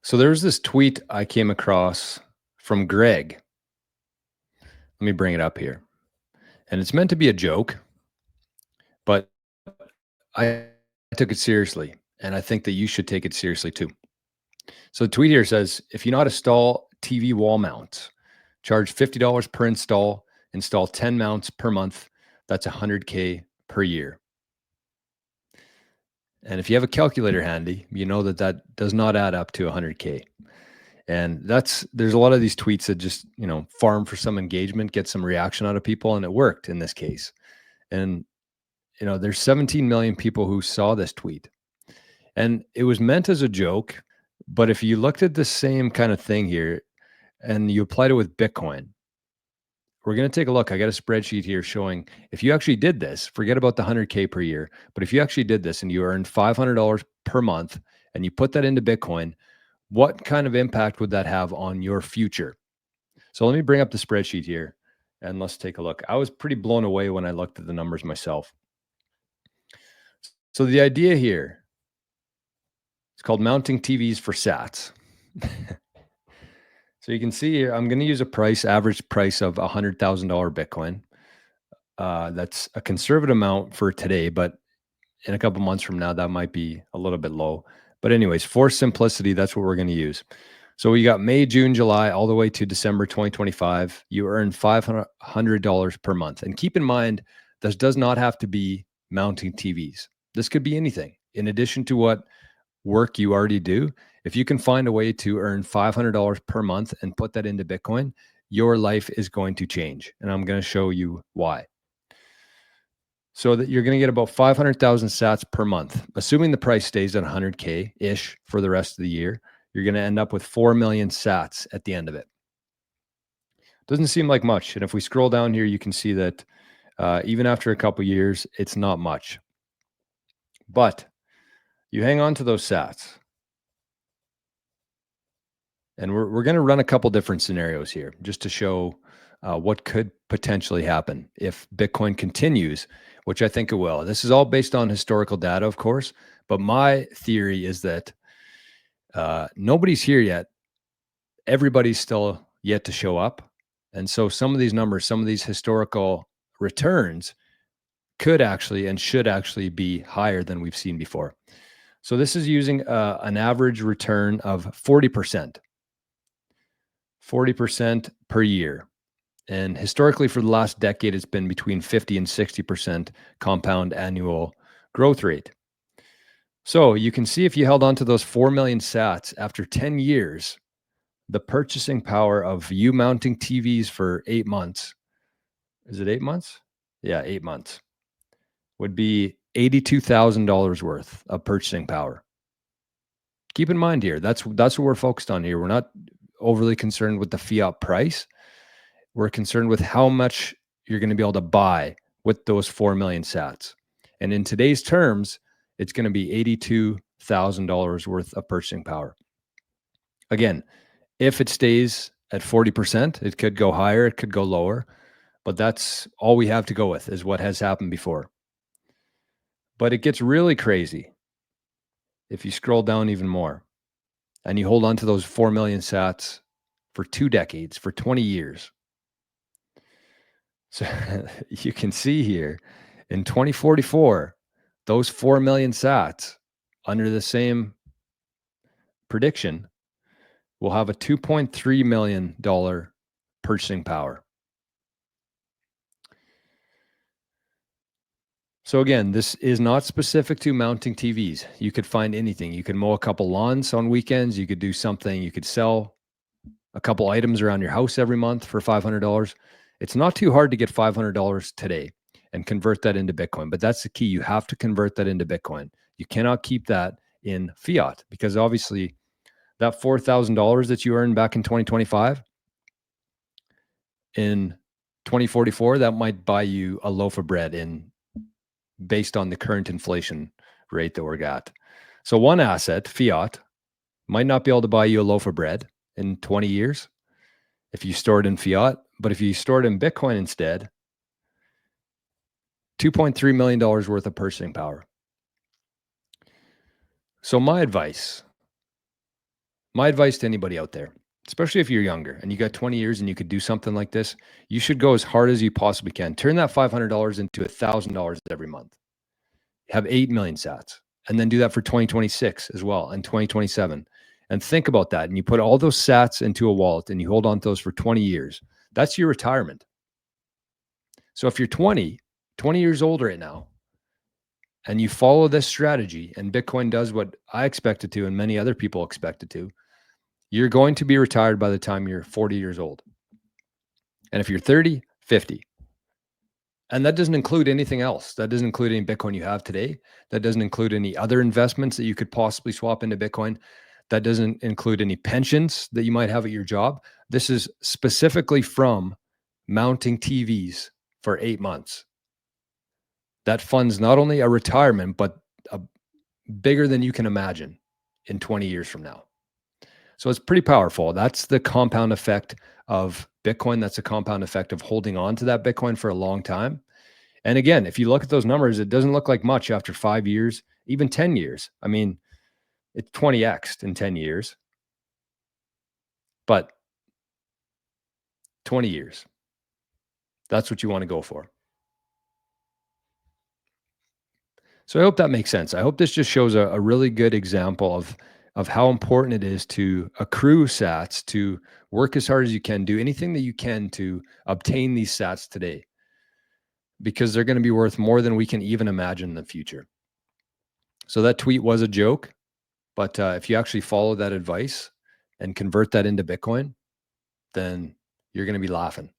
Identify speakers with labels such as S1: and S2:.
S1: So there's this tweet I came across from Greg. Let me bring it up here. And it's meant to be a joke, but I took it seriously. And I think that you should take it seriously too. So the tweet here says if you know how to install TV wall mounts, charge $50 per install 10 mounts per month. That's $100K per year. And if you have a calculator handy, you know that that does not add up to 100K. And there's a lot of these tweets that just, farm for some engagement, get some reaction out of people. And it worked in this case. And, there's 17 million people who saw this tweet. And it was meant as a joke. But if you looked at the same kind of thing here and you applied it with Bitcoin, we're going to take a look. I got a spreadsheet here showing if you actually did this, forget about the 100K per year, but if you actually did this and you earned $500 per month and you put that into Bitcoin, what kind of impact would that have on your future? So let me bring up the spreadsheet here and let's take a look. I was pretty blown away when I looked at the numbers myself. So the idea here is called mounting TVs for sats. So you can see here, I'm going to use average price of $100,000 Bitcoin. That's a conservative amount for today, but in a couple months from now, that might be a little bit low. But anyways, for simplicity, that's what we're going to use. So we got May, June, July, all the way to December 2025. You earn $500 per month. And keep in mind, this does not have to be mounting TVs. This could be anything. In addition to what work you already do, if you can find a way to earn $500 per month and put that into Bitcoin, your life is going to change. And I'm going to show you why. So that you're going to get about 500,000 sats per month. Assuming the price stays at 100K-ish for the rest of the year, you're going to end up with 4 million sats at the end of it. Doesn't seem like much. And if we scroll down here, you can see that even after a couple years, it's not much. But you hang on to those sats. And we're going to run a couple different scenarios here just to show what could potentially happen if Bitcoin continues, which I think it will. This is all based on historical data, of course, but my theory is that nobody's here yet. Everybody's still yet to show up. And so some of these numbers, some of these historical returns could actually and should actually be higher than we've seen before. So this is using an average return of 40%. 40% per year. And historically, for the last decade, it's been between 50 and 60% compound annual growth rate. So you can see if you held on to those 4 million sats after 10 years, the purchasing power of you mounting TVs for 8 months, is it 8 months? Yeah, 8 months, would be $82,000 worth of purchasing power. Keep in mind here, that's what we're focused on here. We're not overly concerned with the fiat price. We're concerned with how much you're going to be able to buy with those 4 million sats. And in today's terms, it's going to be $82,000 worth of purchasing power. Again, if it stays at 40%, it could go higher, it could go lower, but that's all we have to go with is what has happened before. But it gets really crazy if you scroll down even more and you hold on to those 4 million sats for 2 decades, for 20 years. So you can see here in 2044, those 4 million sats under the same prediction will have a $2.3 million purchasing power. So again, this is not specific to mounting TVs. You could find anything. You could mow a couple lawns on weekends. You could do something. You could sell a couple items around your house every month for $500. It's not too hard to get $500 today and convert that into Bitcoin. But that's the key. You have to convert that into Bitcoin. You cannot keep that in fiat because obviously that $4,000 that you earned back in 2025, in 2044, that might buy you a loaf of bread based on the current inflation rate that we're at. So one asset, fiat, might not be able to buy you a loaf of bread in 20 years if you store it in fiat. But if you store it in Bitcoin instead, $2.3 million worth of purchasing power. So my advice My advice to anybody out there, especially if you're younger and you got 20 years and you could do something like this, you should go as hard as you possibly can. Turn that $500 into $1,000 every month. Have 8 million sats, and then do that for 2026 as well and 2027. And think about that. And you put all those sats into a wallet and you hold on to those for 20 years. That's your retirement. So if you're 20 years old right now, and you follow this strategy and Bitcoin does what I expect it to and many other people expect it to, you're going to be retired by the time you're 40 years old. And if you're 30, 50. And that doesn't include anything else. That doesn't include any Bitcoin you have today. That doesn't include any other investments that you could possibly swap into Bitcoin. That doesn't include any pensions that you might have at your job. This is specifically from mounting TVs for 8 months. That funds not only a retirement, but a bigger than you can imagine in 20 years from now. So it's pretty powerful. That's the compound effect of Bitcoin. That's a compound effect of holding on to that Bitcoin for a long time. And again, if you look at those numbers, it doesn't look like much after 5 years, even 10 years. I mean, it's 20x'd in 10 years, but 20 years, that's what you want to go for. So I hope that makes sense. I hope this just shows a really good example of how important it is to accrue sats, to work as hard as you can, do anything that you can to obtain these sats today, because they're going to be worth more than we can even imagine in the future. So that tweet was a joke, but if you actually follow that advice and convert that into Bitcoin, then you're going to be laughing.